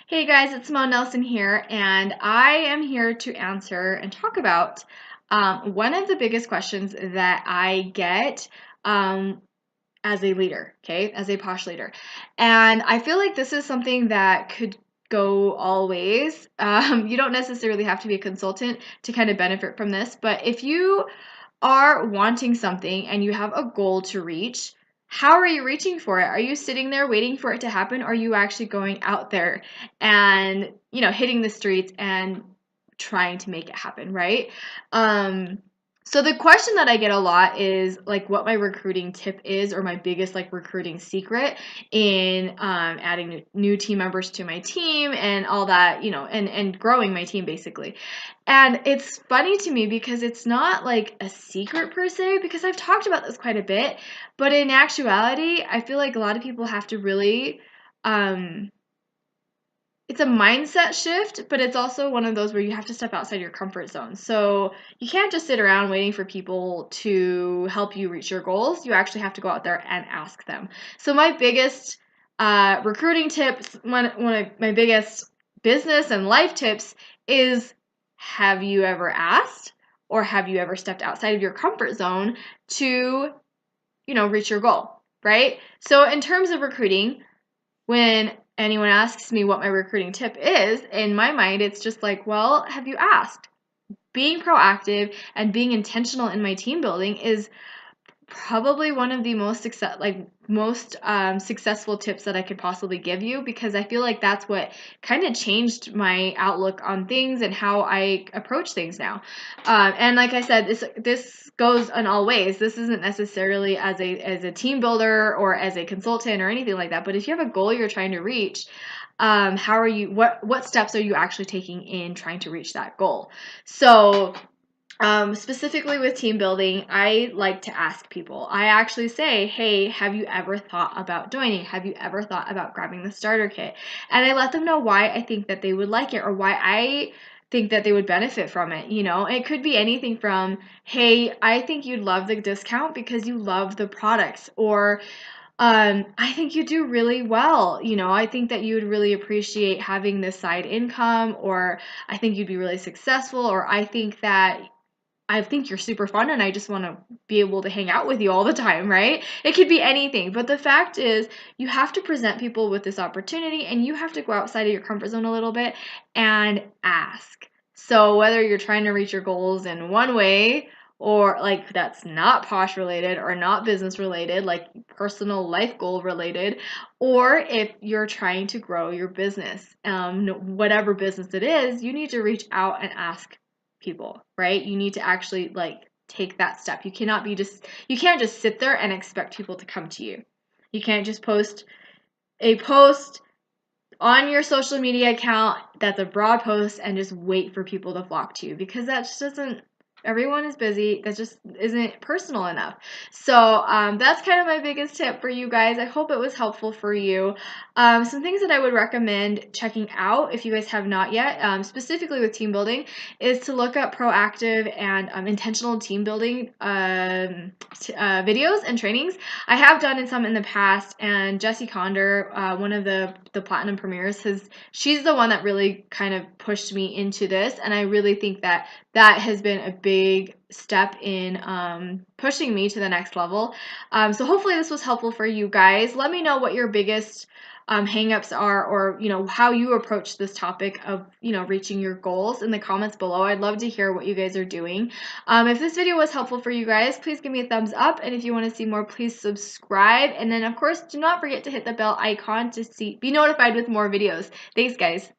Hey guys, it's Simone Nelson here, and I am here to answer and talk about one of the biggest questions that I get um, as a leader, okay, as a Posh leader. And I feel like this is something that could go all ways. You don't necessarily have to be a consultant to kind of benefit from this, but if you are wanting something and you have a goal to reach, how are you reaching for it? Are you sitting there waiting for it to happen? Or are you actually going out there and, hitting the streets and trying to make it happen, right? So the question that I get a lot is like what my recruiting tip is or my biggest like recruiting secret in adding new team members to my team and all that, and growing my team basically. And it's funny to me because it's not like a secret per se, because I've talked about this quite a bit, but in actuality, I feel like a lot of people have to really, it's a mindset shift, but it's also one of those where you have to step outside your comfort zone. So you can't just sit around waiting for people to help you reach your goals. You actually have to go out there and ask them. So my biggest recruiting tips, one of my biggest business and life tips is, have you ever asked or have you ever stepped outside of your comfort zone to, reach your goal, right? So in terms of recruiting, when anyone asks me what my recruiting tip is, in my mind, it's just like, well, have you asked? Being proactive and being intentional in my team building is probably one of the most successful tips that I could possibly give you, because I feel like that's what kind of changed my outlook on things and how I approach things now. And like I said, this goes in all ways. This isn't necessarily as a team builder or as a consultant or anything like that. But if you have a goal you're trying to reach, how are you? What steps are you actually taking in trying to reach that goal? So specifically with team building, I like to ask people. I actually say, hey, have you ever thought about joining? Have you ever thought about grabbing the starter kit? And I let them know why I think that they would like it or why I think that they would benefit from it. It could be anything from, hey, I think you'd love the discount because you love the products, or I think you do really well. I think that you would really appreciate having this side income, or I think you'd be really successful, or I think you're super fun and I just want to be able to hang out with you all the time, right? It could be anything. But the fact is, you have to present people with this opportunity and you have to go outside of your comfort zone a little bit and ask. So, whether you're trying to reach your goals in one way, or like that's not Posh related or not business related, like personal life goal related, or if you're trying to grow your business, whatever business it is, you need to reach out and ask people, right? You need to actually like take that step. You can't just sit there and expect people to come to you. You can't just post a post on your social media account that's a broad post and just wait for people to flock to you, because that just doesn't, everyone is busy. That just isn't personal enough. So that's kind of my biggest tip for you guys. I hope it was helpful for you. Some things that I would recommend checking out if you guys have not yet, specifically with team building, is to look up proactive and intentional team building videos and trainings. I have done some in the past, and Jessie Conder, one of the Platinum Premiers, she's the one that really kind of pushed me into this, and I really think that has been a big step in pushing me to the next level. So hopefully this was helpful for you guys. Let me know what your biggest hangups are, or how you approach this topic of reaching your goals in the comments below. I'd love to hear what you guys are doing. If this video was helpful for you guys, please give me a thumbs up, and if you want to see more, please subscribe, and then of course do not forget to hit the bell icon to be notified with more videos. Thanks guys.